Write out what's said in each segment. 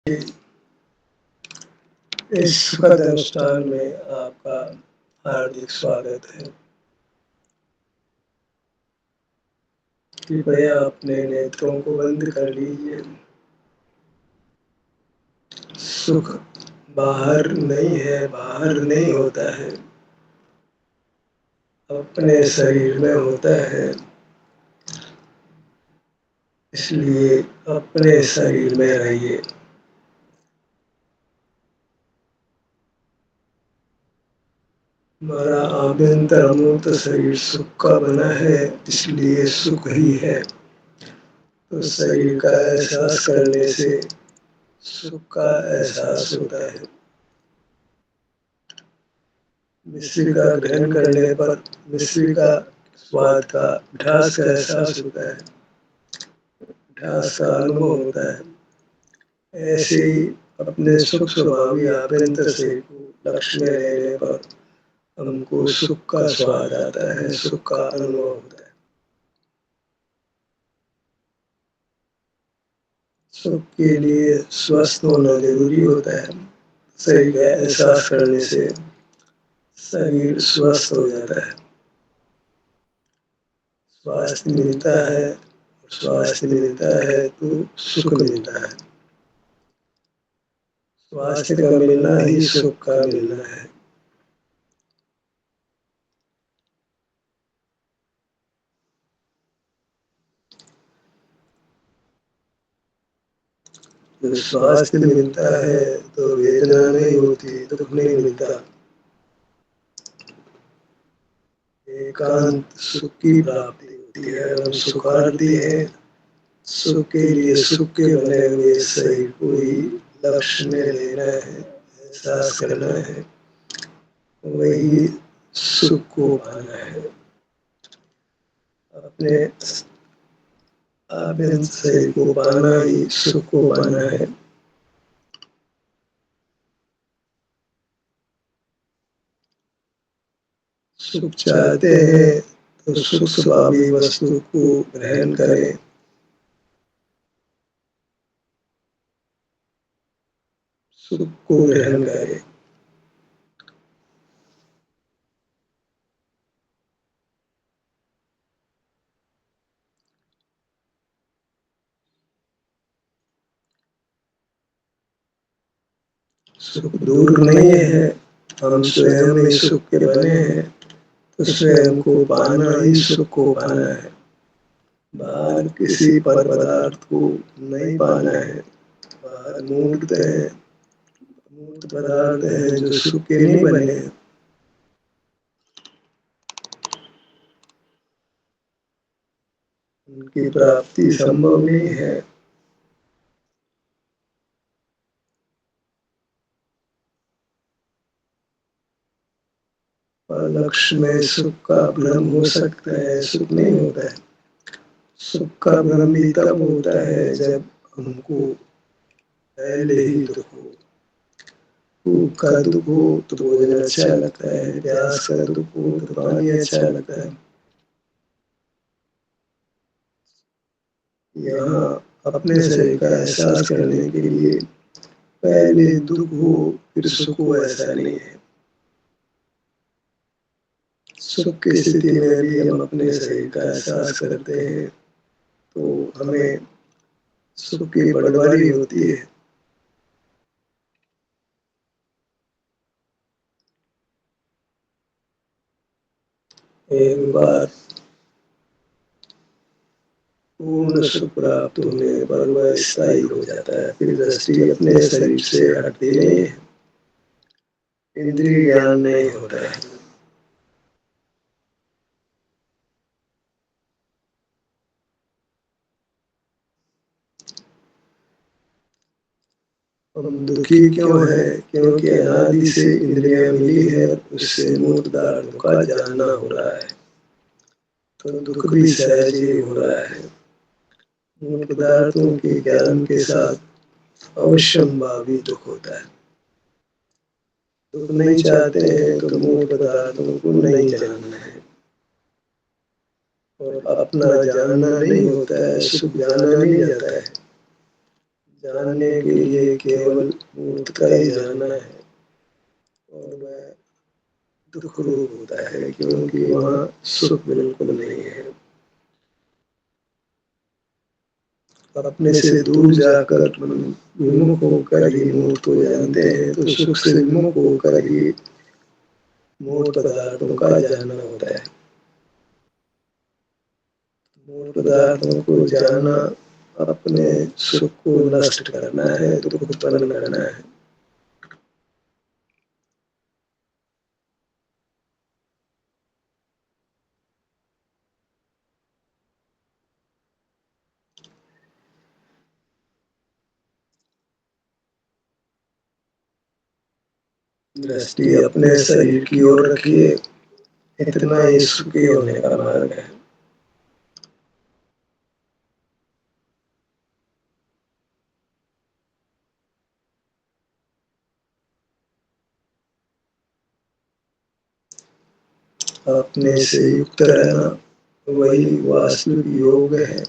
इस सुखद अनुष्ठान में आपका हार्दिक स्वागत है। कृपया अपने नेत्रों को बंद कर लीजिए। सुख बाहर नहीं है, बाहर नहीं होता है, अपने शरीर में होता है। इसलिए अपने शरीर में रहिए। हमारा आभ्यंतर अमूर्त शरीर सुख का बना है, इसलिए सुख ही है। तो शरीर का एहसास करने से सुख का एहसास होता है। मिश्री का ग्रहण करने पर मिश्री का स्वाद का मिठास का एहसास होता है, मिठास का अनुभव होता है। ऐसे ही अपने सुख स्वभावी आभ्यंतर शरीर को लक्ष्य में रहने पर हमको सुख का स्वाद आता है, सुख का अनुभव होता है। सुख के लिए स्वस्थ होना जरूरी होता है। शरीर का एहसास करने से शरीर स्वस्थ हो जाता है, स्वास्थ्य मिलता है। स्वास्थ्य मिलता है तो सुख मिलता है। स्वास्थ्य का मिलना ही सुख का मिलना है। तो स्वास्थ्य मिलता है तो वेदना नहीं होती, दुख नहीं मिलता। एकांत सुख की प्राप्ति होती है। हम सुखार्थी है, सुख के लिए सुख के बने हुए शरीर को ही लक्ष्य में लेना है, एहसास करना है, वही सुख को पाना है। अपने आभ्यंतर शरीर को पाना ही सुख को पाना है। सुख चाहते हैं तो सुख स्वभावी वस्तु को ग्रहण करें। सुख को ग्रहण करें। सुख दूर नहीं है, हम स्वयं ही सुख के बने हैं, तो स्वयं को पाना ही सुख को पाना है। बाहर किसी पर पदार्थ को नहीं पाना है। बाहर मूर्त है, मूर्त पदार्थ है जो सुख के नहीं बने हैं। उनकी प्राप्ति संभव नहीं है। पर लक्ष्य में सुख का भ्रम हो सकता है, सुख नहीं होता है। सुख का भ्रम भी तब होता है जब हमको पहले ही दुख हो। भूख का दुख हो तो भोजन अच्छा लगता है, प्यास का दुख हो तो पानी अच्छा लगता है। यहाँ अपने शरीर का एहसास करने के लिए पहले दुख हो फिर सुख हो, ऐसा नहीं है। सुख की स्थिति में भी हम अपने शरीर का एहसास करते हैं तो हमें सुख की बड़वारी होती है। एक बार पूर्ण सुख प्राप्त होने पर वह स्थायी हो जाता है, फिर दृष्टि अपने शरीर से हटती नहीं है, इंद्रिय ज्ञान नहीं होता है। हम दुखी क्यों है? क्योंकि अनादि से इंद्रियां मिली है, उससे मूर्त पदार्थों का जानना हो रहा है, तो दुख भी सहज ही हो रहा है। मूर्त पदार्थों के ज्ञान के साथ अवश्यंभावी दुख होता है। दुख नहीं चाहते हैं तो मूर्त पदार्थों को नहीं जानना है, और अपना जानना नहीं होता है, सुख जाना नहीं जाता है। जानने के लिए केवल मूर्त का ही जानना है, और वह दुख रूप होता है, क्योंकि वहाँ सुख बिल्कुल नहीं है। अपने से दूर जाकर विमुख होकर ही मूर्त को जानते हैं, तो सुख से विमुख होकर ही मूर्त पदार्थों का जानना होता है। मूर्त पदार्थों को जानना अपने सुख को नष्ट करना है, दुख उत्पन्न करना है। दृष्टि अपने शरीर की ओर रखिए, इतना ही सुखी होने का मार्ग है। अपने से युक्त रहना वही वास्तविक योग है।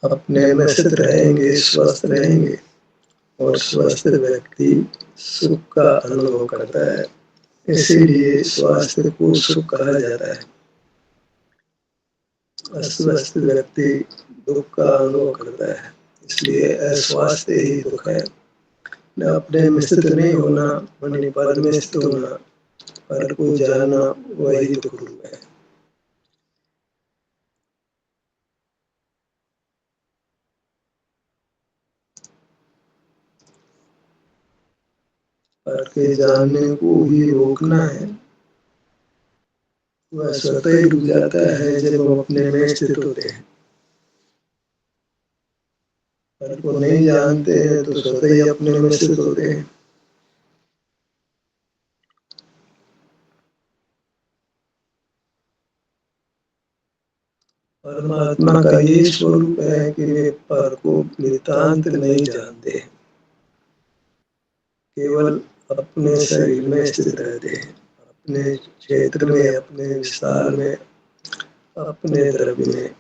अपने में स्थित रहेंगे, स्वस्थ रहेंगे, और स्वस्थ व्यक्ति सुख का अनुभव करता है। इसीलिए स्वास्थ्य को सुख कहा जाता है। अस्वस्थ व्यक्ति दुख का अनुभव करता है, इसलिए अस्वास्थ्य ही दुख है। न अपने में स्थित नहीं होना, मन पद में स्थित होना, पर को जानना वही दुख रूप है। पर के जानने को ही रोकना है। वह स्वतः ही रुक जाता है जब हम अपने में स्थित होते हैं। पर को नहीं जानते हैं तो स्वतः ही अपने में स्थित होते हैं। परमात्मा का ये स्वरूप है कि वे पर को नितांत नहीं जानते, केवल अपने शरीर में स्थित रहते हैं, अपने क्षेत्र में, अपने विस्तार में, अपने द्रव्य में।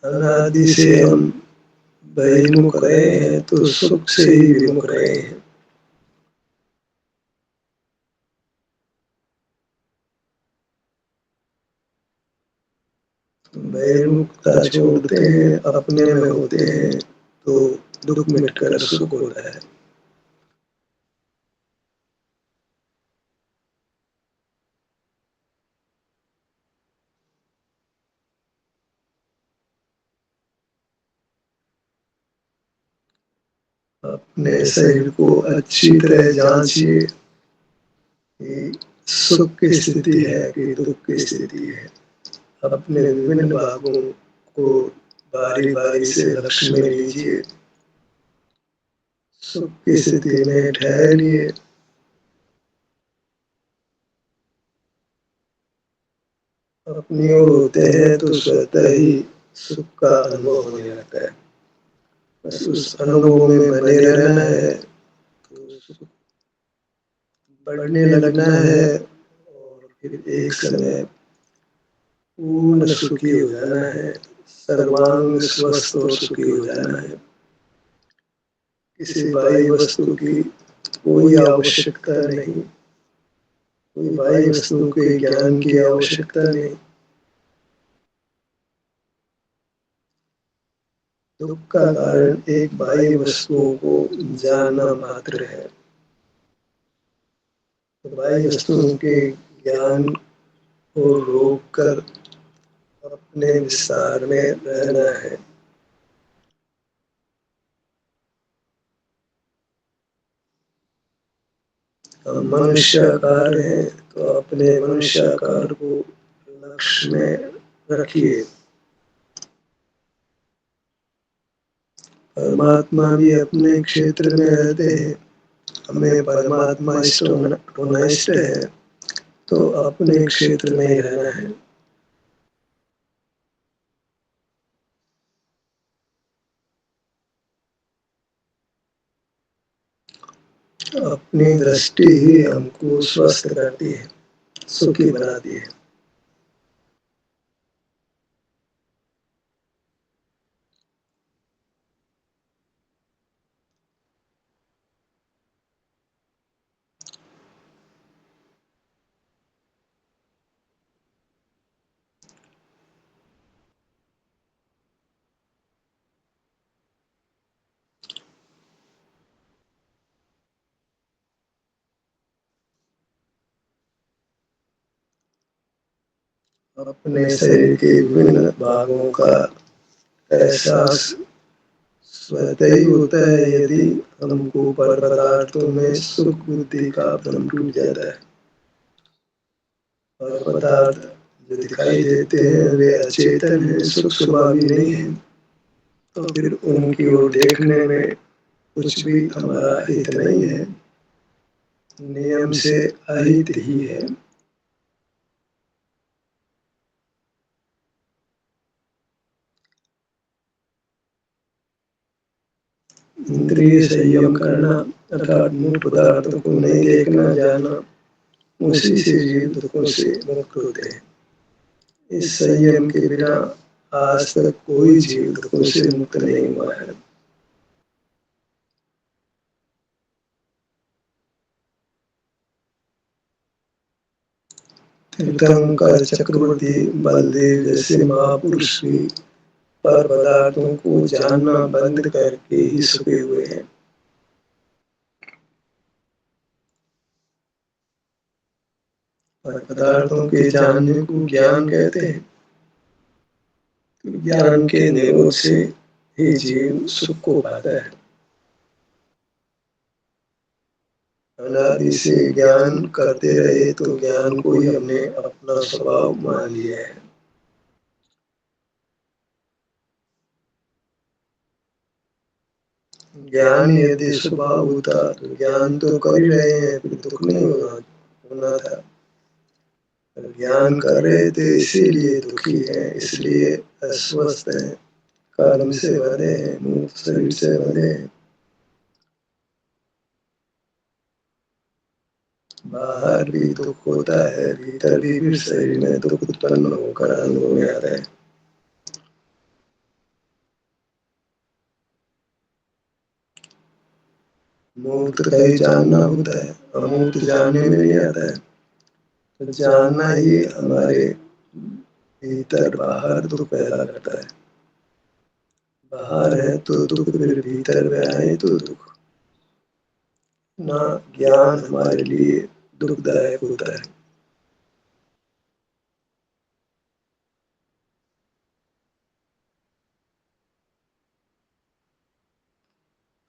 अनादि से हम बहिर्मुख रहे हैं, तो सुख से ही विमुख रहे हैं। बहिर्मुखता छोड़ते हैं, अपने में होते हैं, तो दुख मिटकर सुख होता है। अपने शरीर को अच्छी तरह जांचिए कि सुख की स्थिति है कि दुख की स्थिति है। अपने विभिन्न भागों को बारी बारी से लक्ष्य में लीजिए। सुख की स्थिति में ठहरिए, अपनी ओर होते हैं तो स्वतः ही सुख का अनुभव होने लगता है। बस उस अनुभव में बने रहना है, तो सुख बढ़ने लगना है, और फिर एक समय पूर्ण सुखी हो जाना है, सर्वांग स्वस्थ और सुखी हो जाना है। किसी बाह्य वस्तु की कोई आवश्यकता नहीं, कोई बाह्य वस्तु के ज्ञान की आवश्यकता नहीं। दुख का कारण एक बाह्य वस्तुओं को जानना मात्र है। तो बाह्य वस्तुओं के ज्ञान को रोक कर अपने विस्तार में रहना है। हम मनुष्याकार हैं, तो अपने मनुष्याकार को समक्ष में रखिए। परमात्मा भी अपने क्षेत्र में रहते हैं, हमें परमात्मा इष्ट होना इष्ट है, तो अपने क्षेत्र में ही रहना है। अपनी दृष्टि ही हमको स्वस्थ करती है, सुखी बनाती है। अपने शरीर के विभिन्न भागों का एहसास स्वतः ही होता है यदि हमको पर पदार्थों में सुख बुद्धि का भ्रम टूट जाता है। पर पदार्थ जो दिखाई देते हैं वे अचेतन है, सुख स्वभावी नहीं है, तो फिर उनकी ओर देखने में कुछ भी हमारा हित नहीं है, नियम से अहित ही है। इंद्रिय संयम करना अर्थात मूल पदार्थों को नहीं देखना जानना, उसी से जीव दुखों से मुक्त होते हैं। इस संयम के बिना आज तक कोई जीव दुखों से मुक्त नहीं हुआ है। तीर्थंकर चक्रवर्ती बलदेव जैसे महापुरुष भी पर पदार्थों को जानना बंद करके ही छुपे हुए हैं। पर पदार्थों के जानने को ज्ञान कहते हैं, तो ज्ञान के निरोध से ही जीव सुख को पाता है। अनादि से ज्ञान करते रहे तो ज्ञान को ही हमने अपना स्वभाव मान लिया है। ज्ञान यदि स्वभाव होता तो ज्ञान तो कर ही रहे हैं, फिर दुख नहीं होना था। ज्ञान कर रहे थे इसीलिए दुखी है, इसलिए अस्वस्थ है, कर्म से बंधे हैं, मुक्त शरीर से बंधे हैं। बाहर भी दुख होता है, भीतर भी फिर शरीर में दुख उत्पन्न होकर अनुभव में आता है। मुक्त का ही जानना होता है, अमुक्त जानने में नहीं आता है। तो जानना ही हमारे भीतर बाहर दुख पैदा करता है। बाहर है तो दुख, फिर भीतर में आए तो दुख। ना ज्ञान हमारे लिए दुखदायक होता है।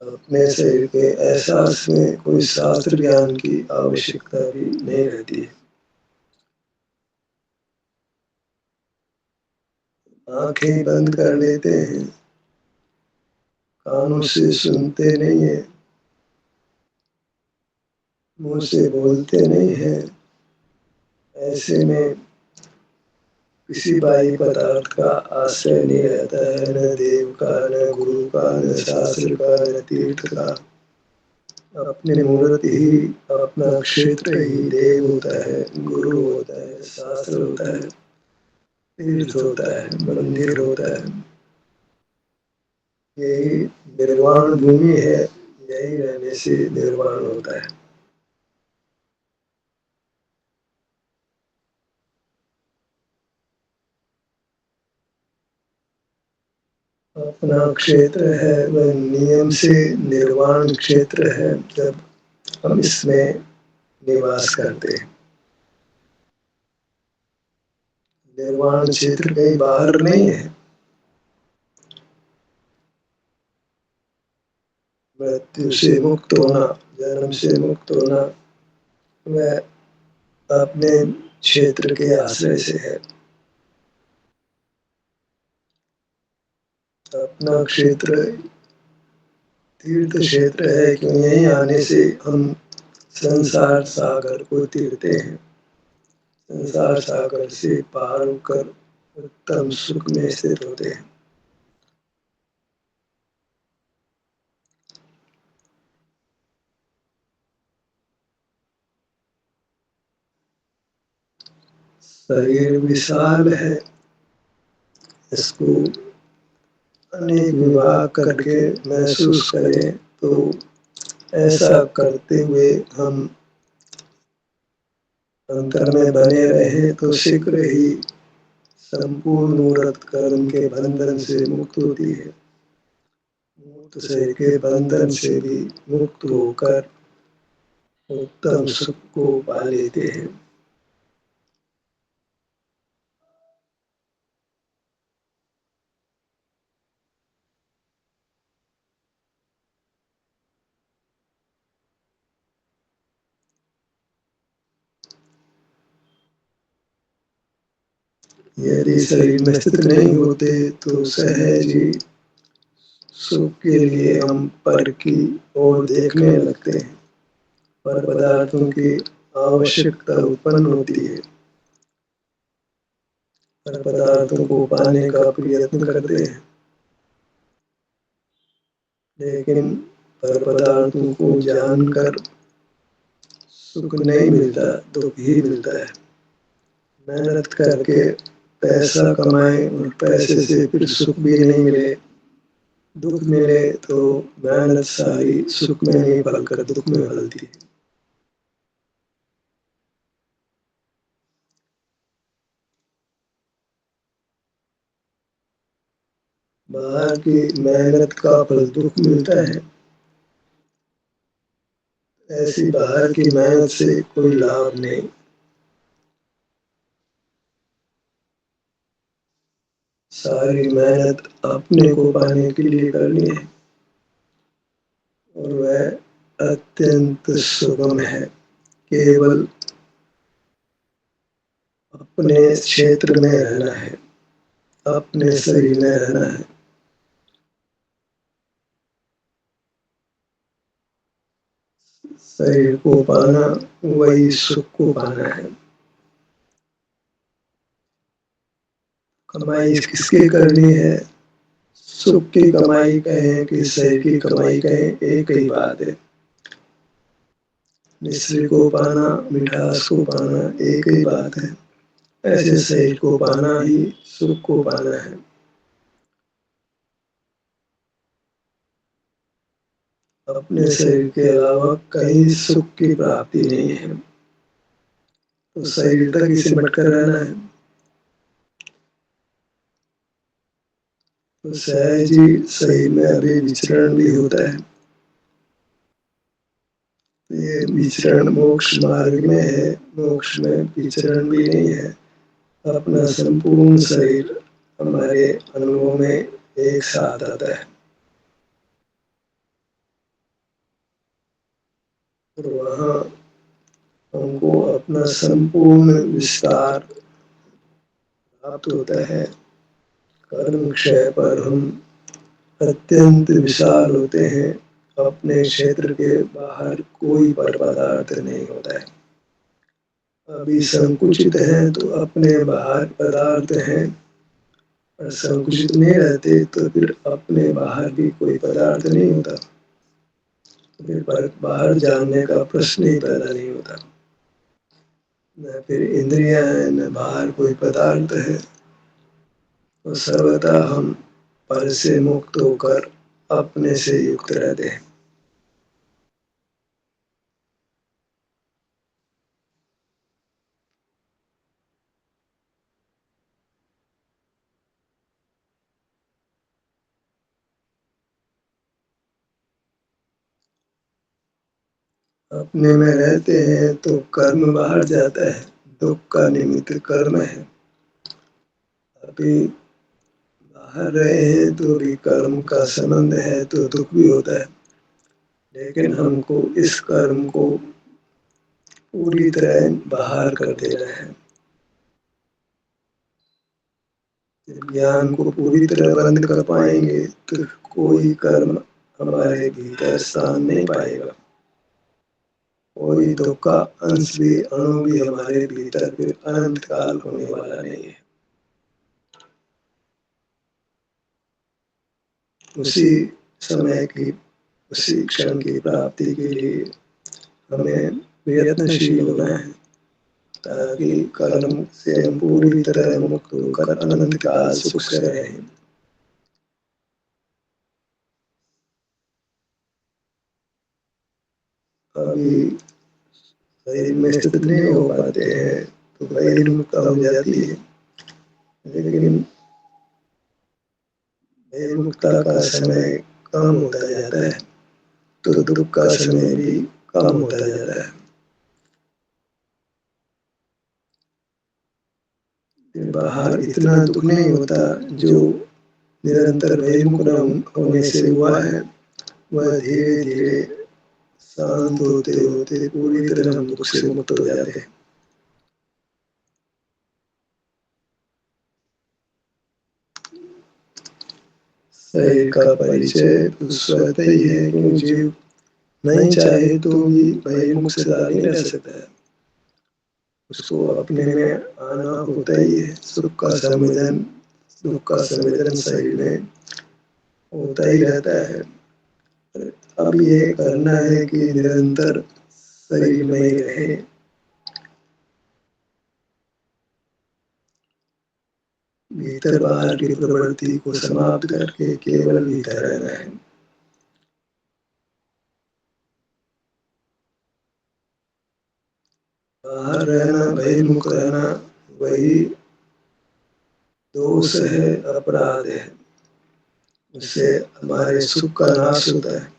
अपने शरीर के एहसास में कोई शास्त्र ज्ञान की आवश्यकता भी नहीं रहती है। आंखें बंद कर लेते हैं, कानों से सुनते नहीं है, मुंह से बोलते नहीं है। ऐसे में किसी बाह्य पदार्थ का आश्रय नहीं रहता है, न देव का, न गुरु का, न शास्त्र का, न तीर्थ का। अपने मूर्ति ही, अपना क्षेत्र ही देव होता है, गुरु होता है, शास्त्र होता है, तीर्थ होता है, मंदिर होता है। यही निर्वाण भूमि है, यही रहने से निर्वाण होता है। अपना क्षेत्र है वह नियम से निर्वाण क्षेत्र है, जब हम इसमें निवास करते हैं। निर्वाण क्षेत्र कहीं बाहर नहीं है। मृत्यु से मुक्त होना, जन्म से मुक्त होना, वह अपने क्षेत्र के आश्रय से है। अपना क्षेत्र तीर्थ क्षेत्र है, क्यों यहीं आने से हम संसार सागर को तीरते हैं। संसार सागर से पार होकर उत्तम सुख में स्थित होते हैं। शरीर विशाल है, इसको अनेक विभाग करके महसूस करें तो ऐसा करते हुए हम अंतर में बने रहे तो शीघ्र ही संपूर्ण मूर्त कर्म के बंधन से मुक्त होती है। मुक्त शरीर के बंधन से भी मुक्त होकर उत्तम सुख को पा लेते हैं। यदि शरीर में स्थित नहीं होते तो सहज ही सुख के लिए हम पर की ओर देखने लगते हैं। पर पदार्थों की आवश्यकता उत्पन्न होती है, पर पदार्थों को पाने का प्रयत्न करते हैं, लेकिन पर पदार्थों को जानकर सुख नहीं मिलता, दुख ही मिलता है। मेहनत करके पैसा कमाए और पैसे से फिर सुख भी नहीं मिले, दुख मिले तो मेहनत सारी सुख में नहीं फलकर दुख में फलती है। बाहर की मेहनत का फल दुख मिलता है, ऐसी बाहर की मेहनत से कोई लाभ नहीं। सारी मेहनत अपने को पाने के लिए करनी है और वह अत्यंत सुगम है। केवल अपने क्षेत्र में रहना है, अपने शरीर में रहना है। शरीर को पाना वही सुख को पाना है। कमाई किसकी करनी है, सुख की कमाई कहें कि शरीर की कमाई कहें, एक ही बात है। मिश्री को पाना, मिठास को पाना एक ही बात है। ऐसे शरीर को पाना ही सुख को पाना है। अपने शरीर के अलावा कहीं सुख की प्राप्ति नहीं है, तो शरीर तक ही सिमट कर रहना है। तो सहज ही शरीर में अभी विचरण भी होता है। ये विचरण मोक्ष मार्ग में है, मोक्ष में विचरण भी नहीं है। अपना संपूर्ण शरीर हमारे अनुभव में एक साथ आता है और वहाँ हमको अपना संपूर्ण विस्तार प्राप्त होता है। कर्म क्षय पर हम अत्यंत विशाल होते हैं। अपने क्षेत्र के बाहर कोई पर पदार्थ नहीं होता है। अभी संकुचित हैं तो अपने बाहर पदार्थ हैं, और संकुचित नहीं रहते तो फिर अपने बाहर भी कोई पदार्थ नहीं होता। फिर बाहर जानने का प्रश्न ही पैदा नहीं होता। न फिर इंद्रियां हैं, न बाहर कोई पदार्थ है। तो सर्वदा हम पर से मुक्त होकर अपने से युक्त रहते हैं। अपने में रहते हैं तो कर्म बाहर जाता है, दुख का निमित्त कर्म है। अभी बाहर रहे हैं तो भी कर्म का संबंध है तो दुख भी होता है, लेकिन हमको इस कर्म को पूरी तरह बाहर कर देना है। जब ज्ञान को पूरी तरह बंद कर पाएंगे तो कोई कर्म हमारे भीतर स्थान नहीं पाएगा। कोई दुख का अंश भी, अणु भी हमारे भीतर फिर अनंत काल होने वाला नहीं है। उसी समय की, उसी क्षण की प्राप्ति के लिए हमें प्रयत्नशील होना है, ताकि कर्म से हम पूरी तरह मुक्त होकर अनंत काल सुख से रहें। अभी शरीर में स्थित नहीं हो पाते हैं तो बहिर्मुखता हो जाती है, लेकिन बहिर्मुखता का समय कम होता जाता है तो दुख का समय भी कम होता जाता है। बाहर इतना दुख नहीं होता जो निरंतर बहिर्मुख होने से हुआ है, वह धीरे धीरे शांत होते होते पूरी तरह हम दुख से मुक्त हो जाते हैं। शरीर का परिचय तो स्वतः ही है, क्योंकि जीव नहीं चाहे तो भी बहिर्मुख से नहीं रह सकता है। उसको अपने में आना होता ही है। सुख का संवेदन, दुख का संवेदन शरीर में होता ही रहता है। अब ये करना है कि निरंतर शरीर में ही रहे, भीतर बाहर की प्रवृत्ति को समाप्त करके केवल भीतर रहना है। बाहर रहना, बहिर्मुख रहना, वही दोष है, अपराध है। उससे हमारे सुख का नाश होता है,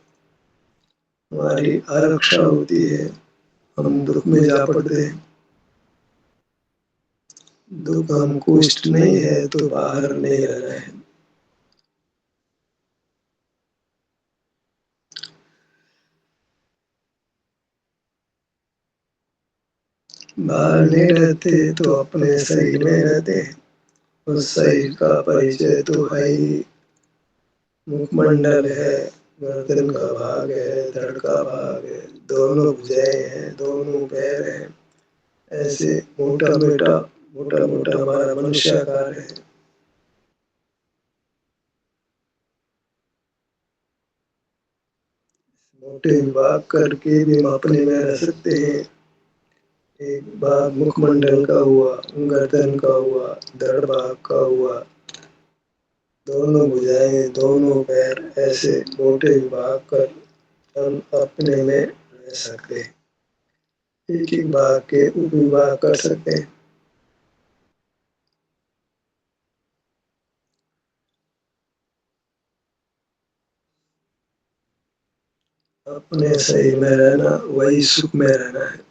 हमारी आरक्षा होती है, हम दुख में जा पड़ते हैं। दुख हमको इष्ट नहीं है तो बाहर नहीं रहना है। बाहर नहीं रहते तो अपने शरीर में रहते हैं। उस शरीर का परिचय तो है ही, मुखमंडल है, गर्दन का भाग है, धड़ का भाग है, दोनों भुजाएं हैं, दोनों पैर हैं। ऐसे मोटा मोटा मोटा मोटा हमारा मनुष्याकार है। मोटे विभाग करके भी हम अपने में रह सकते हैं। एक भाग मुखमंडल का हुआ, गर्दन का हुआ, धड़ भाग का हुआ, दोनों भुजाएं, दोनों पैर, ऐसे मोटे विभाग कर हम अपने में रह सकते हैं। एक एक भाग के उपविभाग कर सकते हैं। अपने शरीर में रहना वही सुख में रहना है।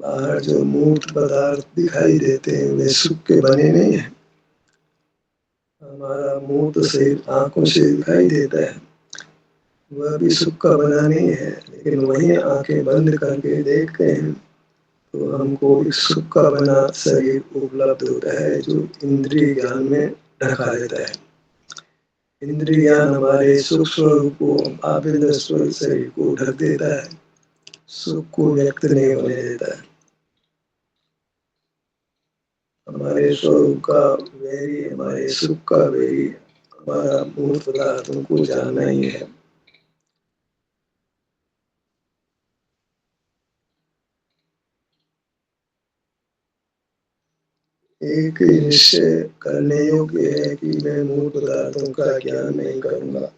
बाहर जो मूर्त पदार्थ दिखाई देते हैं वे सुख के बने नहीं है। हमारा मूर्त शरीर आंखों से दिखाई देता है, वह भी सुख का बना नहीं है, लेकिन वही आंखें बंद करके देखते हैं तो हमको एक सुख का बना शरीर उपलब्ध होता है, जो इंद्रिय ज्ञान में ढका रहता है। इंद्रिय ज्ञान हमारे सुख स्वरूप को, आभ्यंतर शरीर को ढक देता है, सुख को व्यक्त नहीं होने देता है। हमारे स्वरूप का वैरी, हमारे सुख का वैरी हमारा मूल पदार्थों को जानना ही है। एक निश्चय करने योग्य है कि मैं मूल पदार्थों का ज्ञान नहीं करूंगा।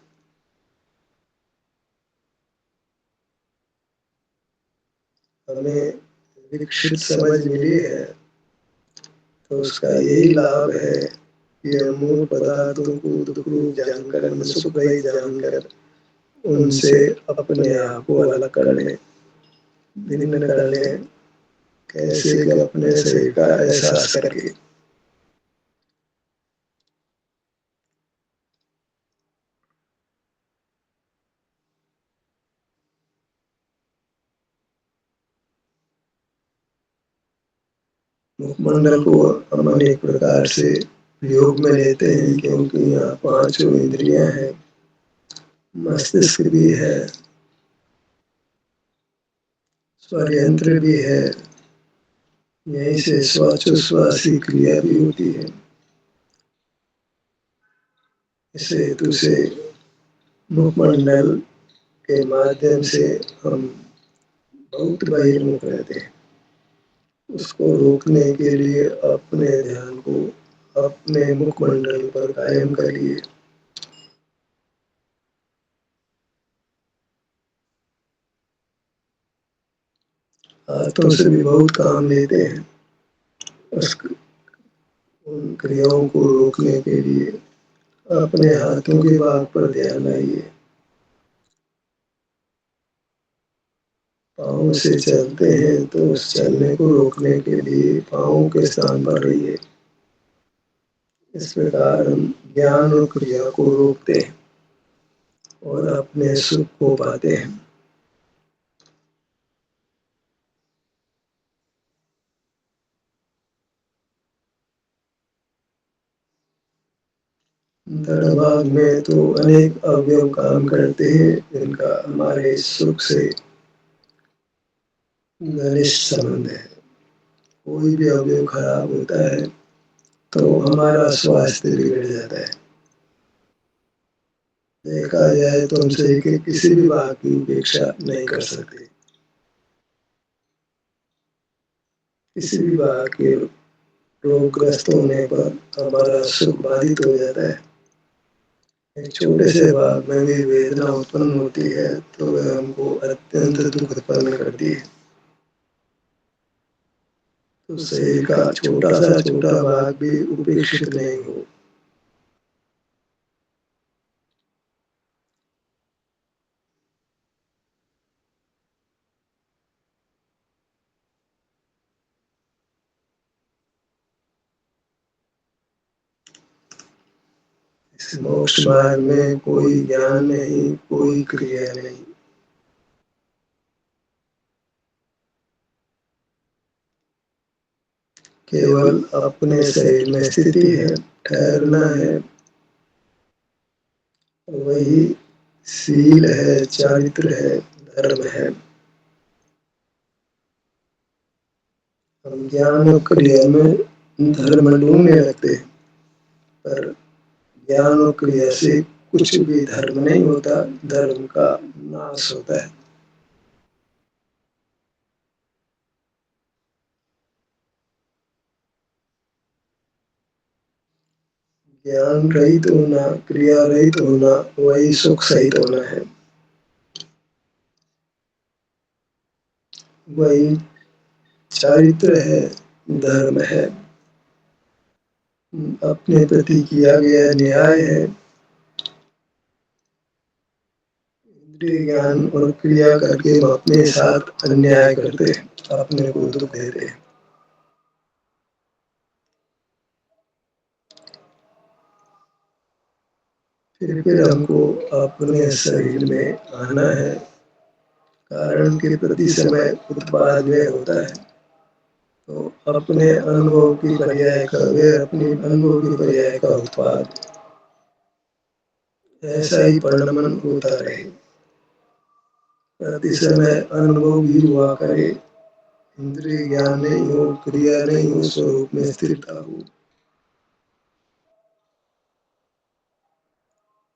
हमें विकसित समझ मिली है तो उसका यही लाभ है कि हम मूल पदार्थों को दुख रूप जानकर, सुख रहित जानकर उनसे अपने आप को अलग कर लें, भिन्न कर लें। कैसे कि अपने शरीर का एहसास करके। मुखमंडल को हम अनेक प्रकार से प्रयोग में लेते हैं, क्योंकि यहाँ पांचों इंद्रियां हैं, मस्तिष्क भी है, स्वर यंत्र भी है, यहीं से श्वासोच्छ्वास की क्रिया भी होती है। इस हेतु से मुखमंडल के माध्यम से हम बहुत बहिर्मुख रहते हैं। उसको रोकने के लिए अपने ध्यान को अपने मुखमंडल पर कायम करिए। हाथों से भी बहुत काम लेते हैं, उस उन क्रियाओं को रोकने के लिए अपने हाथों के भाग पर ध्यान लाइए। पाँव से चलते हैं तो उस चलने को रोकने के लिए पाँव के स्थान पर रहिए। इस प्रकार हम ज्ञान और क्रिया को रोकते हैं और अपने सुख को पाते हैं। अंतर भाग में तो अनेक अवयव काम करते हैं, जिनका हमारे सुख से घनिष्ठ संबंध है। कोई भी अवयव खराब होता है तो हमारा स्वास्थ्य बिगड़ जाता है। देखा जाए तो हम शरीर के किसी भी भाग की उपेक्षा नहीं कर सकते। किसी भी भाग के रोगग्रस्त होने पर हमारा सुख बाधित हो जाता है। एक छोटे से भाग में भी वेदना उत्पन्न होती है तो वह हमको अत्यंत दुख उत्पन्न करती है। तो शरीर का छोटा भाग भी उपेक्षित नहीं हो। इस मोक्ष मार्ग में कोई ज्ञान नहीं, कोई क्रिया नहीं। केवल अपने शरीर में स्थिति है, ठहरना है। वही शील है, चारित्र है, धर्म है। हम ज्ञान और क्रिया में धर्म ढूंढने लगते हैं, पर ज्ञान और क्रिया से कुछ भी धर्म नहीं होता, धर्म का नाश होता है। ज्ञान रहित होना, क्रिया रहित होना, वही सुख सहित होना है। वही चारित्र है, धर्म है, अपने प्रति किया गया न्याय है। इंद्रिय ज्ञान और क्रिया करके हम अपने साथ अन्याय करते हैं, अपने को दुख देते हैं। फिर हमको अपने शरीर में आना है। कारण के प्रति समय उत्पाद व्यय होता है, तो अपने अनुभव की पर्याय का व्यय, अपनी अनुभव की पर्याय का उत्पाद, ऐसा ही परिणमन होता रहे। प्रति समय अनुभव भी हुआ करे, इंद्रिय ज्ञान नहीं हो, क्रिया नहीं हो, स्वरूप में स्थिरता हो।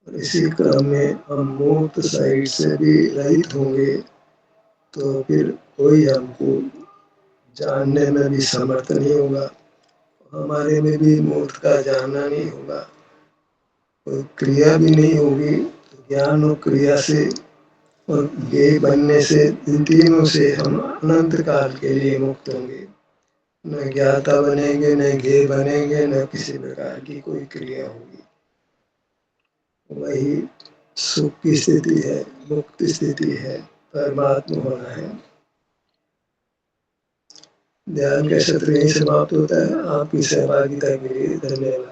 इसी क्रम में हम मुक्त शरीर से भी रहित होंगे तो फिर कोई हमको जानने में भी समर्थ नहीं होगा, हमारे में भी मुक्त का जानना नहीं होगा। कोई क्रिया भी नहीं होगी, ज्ञान और क्रिया से और ज्ञेय बनने से, इन तीनों से हम अनंत काल के लिए मुक्त होंगे। न ज्ञाता बनेंगे, न ज्ञेय बनेंगे, न किसी प्रकार की कोई क्रिया होगी। वही सुख की स्थिति है, मुक्ति स्थिति है, परमात्मा होना है। ध्यान का सत्र यहीं समाप्त होता है। आपकी सहभागिता के लिए धन्यवाद।